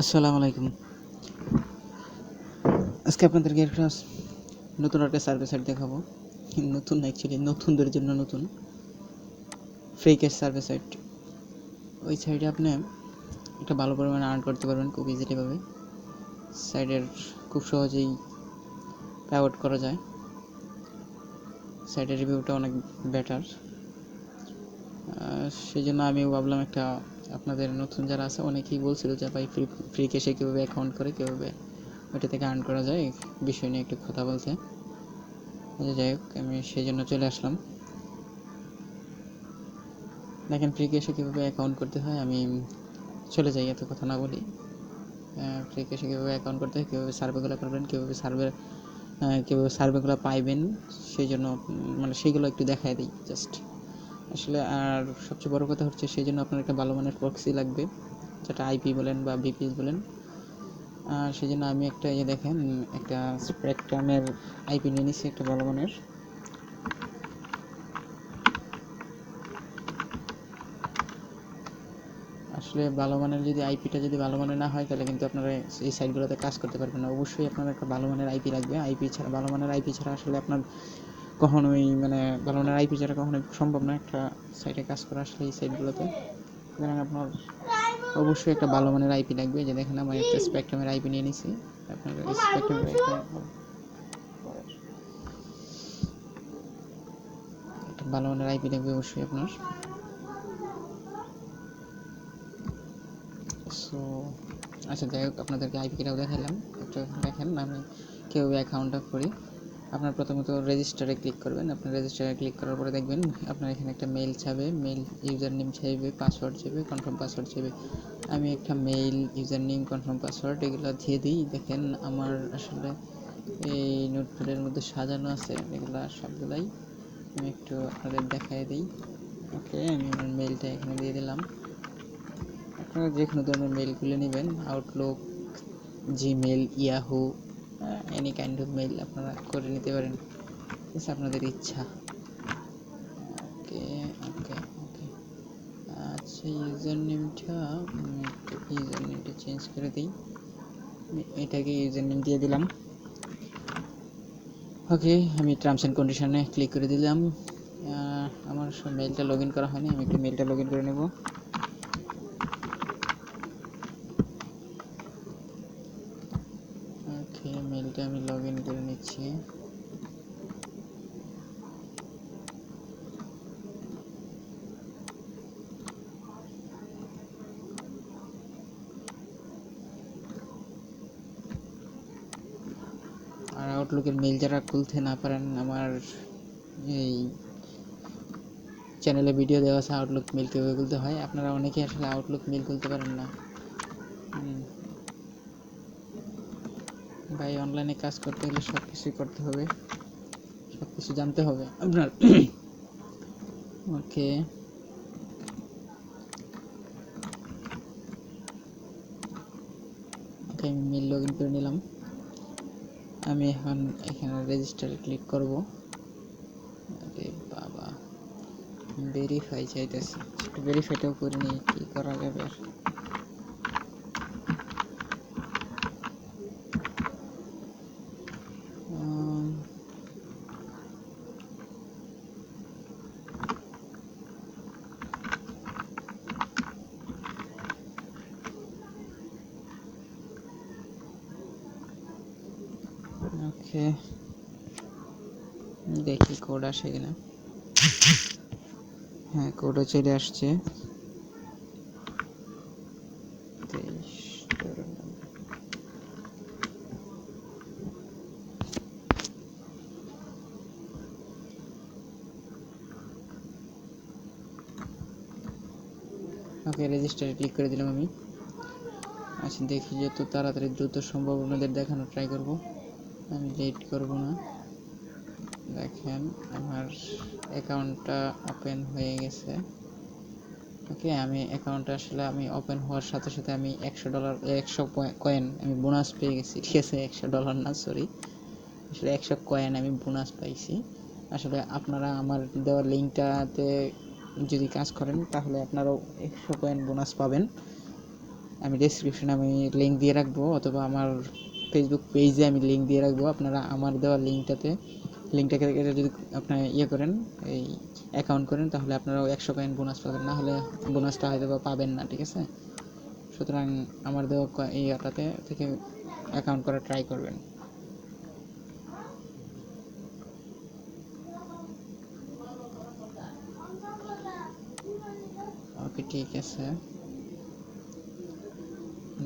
আসসালামু আলাইকুম। আজকে আপনাদেরকে একটা নতুন একটা সার্ভে সাইট দেখাবো। নতুন অ্যাকচুয়ালি নতুনদের জন্য নতুন ফ্রি ক্যাশ সার্ভে সাইট। ওই সাইটে আপনি একটা ভালো পরিমাণে আর্ন করতে পারবেন খুব ইজিলিভাবে। সাইটের খুব সহজেই পে আউট করা যায়। সাইটের রিভিউটা অনেক বেটার, সেই জন্য আমিও ভাবলাম একটা আপনাদের নতুন যারা আছে অনেকেই বলছিল যে ভাই ফ্রি ক্যাশে কীভাবে অ্যাকাউন্ট করে কীভাবে ওইটা থেকে আর্ন করা যায়, বিষয় নিয়ে একটু কথা বলতে। যাই হোক, আমি সেই জন্য চলে আসলাম। দেখেন ফ্রি ক্যাশে কীভাবে অ্যাকাউন্ট করতে হয়। আমি চলে যাই, এত কথা না বলি। ফ্রি ক্যাশে কীভাবে অ্যাকাউন্ট করতে হয়, কীভাবে সার্ভেগুলো করবেন, কীভাবে সার্ভেগুলো পাইবেন, সেই জন্য সেইগুলো একটু দেখায় দিই জাস্ট আসলে। আর সবচেয়ে বড় কথা হচ্ছে সেই জন্য আপনার একটা ভালো মানের প্রক্সি লাগবে, যেটা আইপি বলেন বা বিপিএস বলেন। আর সেই জন্য আমি একটা দেখেন একটা স্পেকট্রামের আইপি নিয়ে নিচ্ছি, একটা ভালো মানের। আসলে ভালো মানের যদি আইপিটা যদি ভালো মানের না হয়, তাহলে কিন্তু আপনারা এই সাইটগুলোতে কাজ করতে পারবেন না। অবশ্যই আপনার একটা ভালো মানের আইপি লাগবে। ভালো মানের আইপি ছাড়া আসলে আপনার কখনোই ভালো মানের আইপি ছাড়া কখনোই সম্ভব না একটা সাইটে কাজ করা আসলে এই সাইটগুলোতে। সুতরাং আপনার অবশ্যই একটা ভালো মানের আইপি লাগবে। যে দেখেন আমি একটা স্পেকট্রামের আইপি নিয়ে নিছি। আপনার স্পেকট্রামের একটা ভালো মানের আইপি লাগবে অবশ্যই আপনার। সো আচ্ছা, যাই হোক, আপনাদেরকে আইপিটাও দেখালাম। একটু দেখেন আমি কীভাবে অ্যাকাউন্টটা করি। আপনার প্রথমত রেজিস্টারে ক্লিক করবেন। আপনার রেজিস্টারে ক্লিক করার পরে দেখবেন আপনার এখানে একটা মেইল চাইবে, মেইল ইউজার নেম চাইবে, পাসওয়ার্ড চাইবে, কনফার্ম পাসওয়ার্ড চাইবে। আমি একটা mail user name confirm password এগুলো দিয়ে দিই। দেখেন আমার আসলে এই নোটপ্যাডের মধ্যে সাজানো আছে এগুলো সবগুলাই। আমি একটু আপনাদের দেখাই দিই। ওকে, আমি আমার মেইলটা এখানে দিয়ে দিলাম। আপনারা যে কোনো ধরনের মেইল খুলে নেবেন, Outlook, Gmail, Yahoo, any kind of mail আপনারা করে নিতে পারেন, ঠিক আপনাদের ইচ্ছা। ওকে ওকে ওকে আচ্ছা, ইউজার নেমটা চেঞ্জ করে দিই। এটাকে ইউজার নেম দিয়ে দিলাম। ওকে, আমি টার্মস অ্যান্ড কন্ডিশনে ক্লিক করে দিলাম। আমার মেইলটা লগ ইন করা হয়নি, আমি একটু মেইলটা লগ ইন করে নেব। ওকে, মেইলটা আমি লগ ইন করে নিচ্ছি। আর আউটলুকের মেইল যারা খুলতে না পারেন, আমার এই চ্যানেলে ভিডিও দেওয়া আছে আউটলুক মেইল কীভাবে খুলতে হয়। আপনারা অনেকেই আসলে আউটলুক মেইল খুলতে পারেন না। ভাই, অনলাইনে কাজ করতে হলে সব কিছুই করতে হবে, সব কিছু জানতে হবে আপনার। ওকে, ওকে, আমি মেইল লগ ইন করে নিলাম। আমি এখন এখানে রেজিস্টারে ক্লিক করব। আরে বাবা, ভেরিফাই চাইতেছে, একটু ভেরিফাইটাও করে নিই, কী করা যাবে আর। ওকে, দেখি কোড আসে কিনা। হ্যাঁ, কোডও চলে আসছে। 23 ওকে, রেজিস্টারে ক্লিক করে দিলাম আমি। আচ্ছা, দেখি যত তাড়াতাড়ি দ্রুত সম্ভব আপনাদের দেখানোর ট্রাই করব, আমি লেট করব না। দেখেন আমার অ্যাকাউন্টটা ওপেন হয়ে গেছে। ওকে, আমি অ্যাকাউন্টটা আসলে আমি ওপেন হওয়ার সাথে সাথে আমি $100 100 কয়েন আমি বোনাস পেয়ে গেছি, ঠিক আছে। $100 না, সরি, আসলে 100 কয়েন আমি বোনাস পাইছি। আসলে আপনারা আমার দেওয়া লিঙ্কটাতে যদি কাজ করেন তাহলে আপনারাও 100 কয়েন বোনাস পাবেন। আমি ডেসক্রিপশনে আমি লিঙ্ক দিয়ে রাখবো, অথবা আমার ফেসবুক পেজে আমি লিঙ্ক দিয়ে রাখবো। আপনারা আমার দেওয়া লিঙ্কটাকে যদি আপনার করেন, এই অ্যাকাউন্ট করেন, তাহলে আপনারাও 100 কয়েন বোনাস পাবেন, না হলে বোনাসটা হয়তো বা পাবেন না, ঠিক আছে? সুতরাং আমার দেওয়া ইয়াটাতে থেকে অ্যাকাউন্ট করা ট্রাই করবেন। ওকে, ঠিক আছে।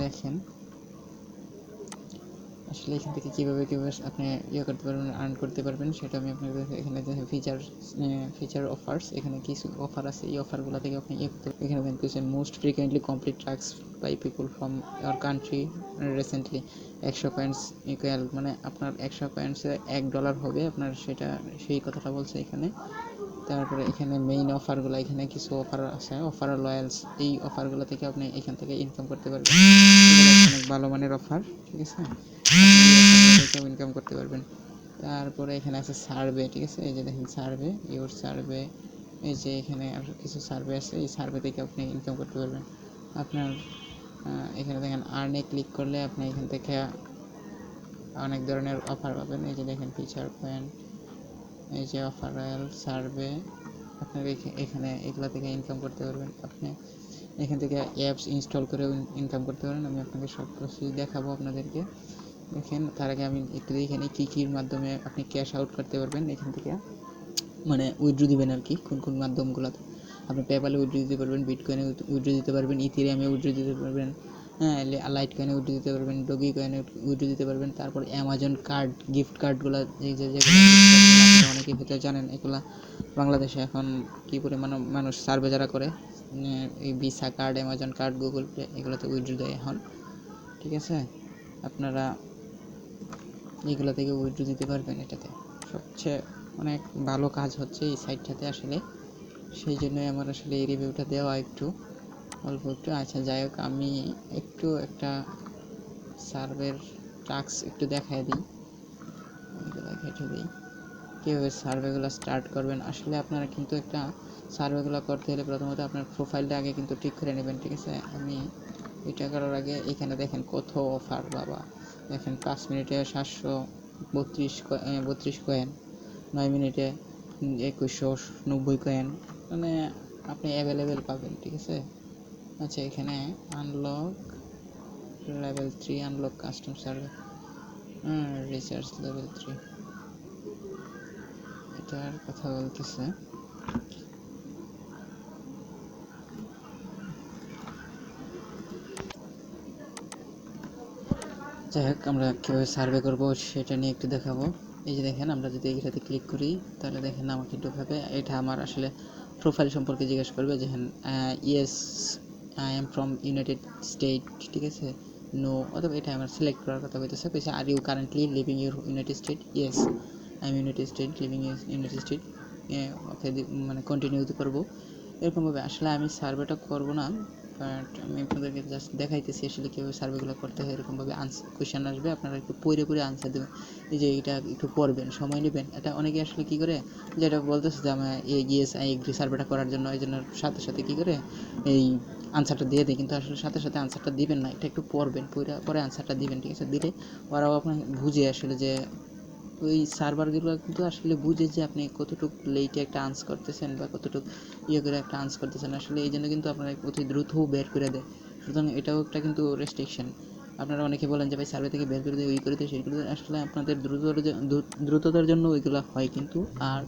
দেখেন আসলে এখান থেকে কীভাবে আপনি করতে পারবেন, আর্ন করতে পারবেন, সেটা আমি আপনাদের এখানে দেখেন ফিচার অফার্স, এখানে কিছু অফার আছে। এই অফারগুলো থেকে আপনি করতে পারবেন। এখানে দেখেন most frequently complete task by people from our country recently. 100 coins equal, মানে আপনার 100 কয়েন্সে $1 হবে আপনার, সেটা সেই কথাটা বলছে এখানে। তারপরে এখানে মেইন অফারগুলো, এখানে কিছু অফার আছে, অফার লয়ালস। এই অফারগুলো থেকে আপনি এখান থেকে ইনকাম করতে পারবেন। অনেক ভালো মানের অফার, ঠিক আছে? থেকেও ইনকাম করতে পারবেন। তারপরে এখানে আছে সার্ভে, ঠিক আছে? এই যে দেখেন সার্ভে, ইউর সার্ভে, এই যে এখানে আর কিছু সার্ভে আছে, এই সার্ভে থেকে আপনি ইনকাম করতে পারবেন। আপনার এখানে দেখেন আর্নে ক্লিক করলে আপনি এখান থেকে অনেক ধরনের অফার পাবেন। এই যে দেখেন ফিচার পয়েন্ট, এই যে অফার রয়্যাল, সার্ভে, আপনার এখানে এগুলো থেকে ইনকাম করতে পারবেন। আপনি এখান থেকে অ্যাপস ইনস্টল করেও ইনকাম করতে পারেন। আমি আপনাকে সব কিছুই দেখাবো আপনাদেরকে। দেখেন তার আগে আমি একটু দেখে নিই কীর মাধ্যমে আপনি ক্যাশ আউট করতে পারবেন এখান থেকে, মানে উইথড্র দিবেন আর কি, কোন মাধ্যমগুলোতে। আপনি পেপ্যালে উইথড্র দিতে পারবেন, বিটকয়েনে উইথড্র দিতে পারবেন, ইথেরিয়ামে উইথড্র দিতে পারবেন, হ্যাঁ, লাইট কয়েনে উইথড্র দিতে পারবেন, ডগি কয়েনে উইথড্র দিতে পারবেন। তারপর অ্যামাজন কার্ড, গিফট কার্ডগুলো, যেগুলো আপনারা অনেকেই হয়তো জানেন, এগুলো বাংলাদেশে এখন কী পরিমাণ মানুষ সার্ভে যারা করে, এই visa card, Amazon card, Google pay, এগুলোতে উইথড্র দেয় এখন, ঠিক আছে? আপনারা এগুলো থেকে উইথড্র দিতে পারবেন। এটাতে সবচেয়ে অনেক ভালো কাজ হচ্ছে এই সাইটটাতে আসলে, সেই জন্যই আমার আসলে এই রিভিউটা দেওয়া একটু অল্প একটু। আচ্ছা, যাই হোক, আমি একটু একটা সার্ভের টাস্ক একটু দেখাই দিই, কেটে দিই কীভাবে সার্ভেগুলো স্টার্ট করবেন। আসলে আপনারা কিন্তু একটা সার্ভেগুলো করতে হলে প্রথমত আপনার প্রোফাইলটা আগে কিন্তু ঠিক করে নেবেন, ঠিক আছে? আমি এটা করার আগে এখানে দেখেন কত অফার, বাবা দেখেন 5 মিনিটে 732 কয়েন, 9 মিনিটে 2190 কয়েন, মানে আপনি অ্যাভেলেবেল পাবেন, ঠিক আছে? আচ্ছা, এখানে unlock level 3, unlock custom survey, research level 3, এটার কথা বলতেছে। যাই হোক, আমরা কীভাবে সার্ভে করবো সেটা নিয়ে একটু দেখাবো। এই যে দেখেন, আমরা যদি এইটাতে ক্লিক করি তাহলে দেখেন আমাকে ঢোকাবে। এটা আমার আসলে প্রোফাইল সম্পর্কে জিজ্ঞেস করবে, দেখেন yes I am from United state, ঠিক আছে? নো, অথবা এটা আমার সিলেক্ট করার কথা বলতেছে। Are you currently living your United State? Yes I am United State, living United State. Okay, মানে কন্টিনিউ করবো এরকমভাবে। আসলে আমি সার্ভেটা করবো না, বাট আমি আপনাদেরকে জাস্ট দেখাইতেছি আসলে কীভাবে সার্ভেগুলো করতে হয়। এরকমভাবে কোয়েশ্চেন আসবে, আপনারা একটু পড়ে আনসার দেবেন। এই যে এটা একটু পড়বেন, সময় নেবেন। এটা অনেকে আসলে কী করে, যেটা বলতেছে যে আমি ইয়েস আই এগ্রি সার্ভেটা করার জন্য, এই জন্য সাথে সাথে কী করে এই আনসারটা দিয়ে দেয়, কিন্তু আসলে সাথে সাথে আনসারটা দিবেন না, এটা একটু পড়বেন, পরে আনসারটা দিবেন, ঠিক আছে? দিলে ওরাও আপনার বুঝে আসলে যে ওই সার্ভারগুলো কিন্তু আসলে বুঝে যে আপনি কতটুকু লেটে একটা আনস করতেছেন বা কতটুকু করে একটা আনস করতেছেন। আসলে এই জন্য কিন্তু আপনারা অতি দ্রুত বের করে দেয়। সুতরাং এটাও একটা কিন্তু রেস্ট্রিকশন। আপনারা অনেকে বলেন যে ভাই সার্ভে থেকে বের করে দেয়, ওই করে দেয়, সেই করে দেয়। আসলে আপনাদের দ্রুততার জন্য ওইগুলো হয় কিন্তু। আর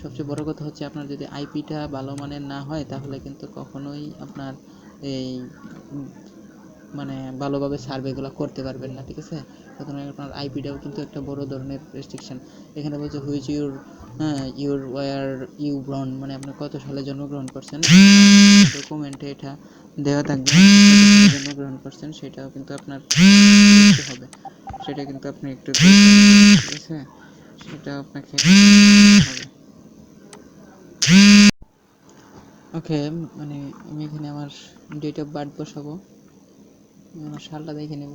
সবচেয়ে বড় কথা হচ্ছে, আপনার যদি আইপিটা ভালো মানের না হয় তাহলে কিন্তু কখনোই আপনার এই মানে ভালোভাবে সার্ভেগুলো করতে পারবেন না, ঠিক আছে? সুতরাং আপনার আইপিটাও কিন্তু একটা বড় ধরনের রেস্ট্রিকশন। এখানে বলছে হুইচ ইউর ওয়ার ইউ ব্রন, মানে আপনি কত সালে জন্মগ্রহণ করছেন, ডকুমেন্টে এটা দেওয়া থাকবে জন্মগ্রহণ করছেন, সেটাও কিন্তু আপনার হবে, সেটা কিন্তু আপনি একটু, ঠিক আছে? সেটা আপনাকে হবে। ওকে, মানে আমি এখানে আমার ডেট অফ বার্থ বসাবো, আমার সালটা দেখে নেব,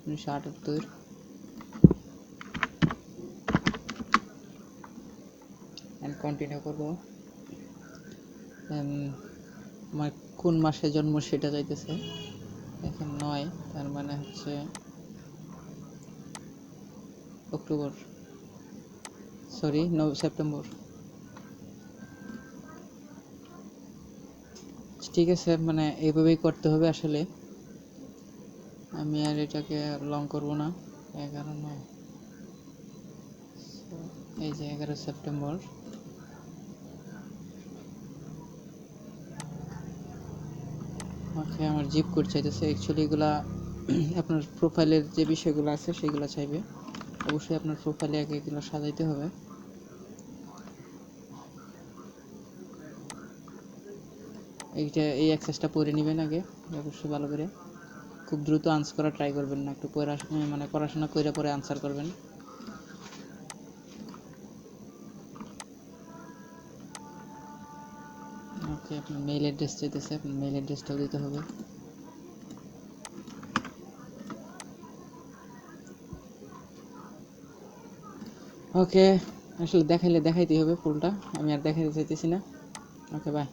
1978, অ্যান্ড কন্টিনিউ করবো। আমার কোন মাসে জন্ম সেটা চাইতেছে। দেখেন 9, তার মানে হচ্ছে অক্টোবর, সরি সেপ্টেম্বর। ঠিক আছে, মানে এইভাবেই করতে হবে আসলে। আমি আর এটাকে লং করব না। 11/9, এই যে 11 সেপ্টেম্বর। ওকে, আমার জিপ কোড চাইতেছে। অ্যাকচুয়ালি এগুলা আপনার প্রোফাইলের যে বিষয়গুলো আছে সেগুলো চাইবে। অবশ্যই আপনার প্রোফাইলে আগে এগুলো সাজাইতে হবে। এই অ্যাক্সেসটা পড়ে নেবেন আগে অবশ্যই ভালো করে। খুব দ্রুত আনসার করা ট্রাই করবেন না, একটু মানে পড়াশোনা করে পরে আনসার করবেন। ওকে, আপনার মেইল অ্যাড্রেস চাইতেছে, আপনার মেইল অ্যাড্রেসটাও দিতে হবে। ওকে, আসলে দেখাইতেই হবে ফুলটা, আমি আর দেখাইতে চাইতেছি না। ওকে, বাই।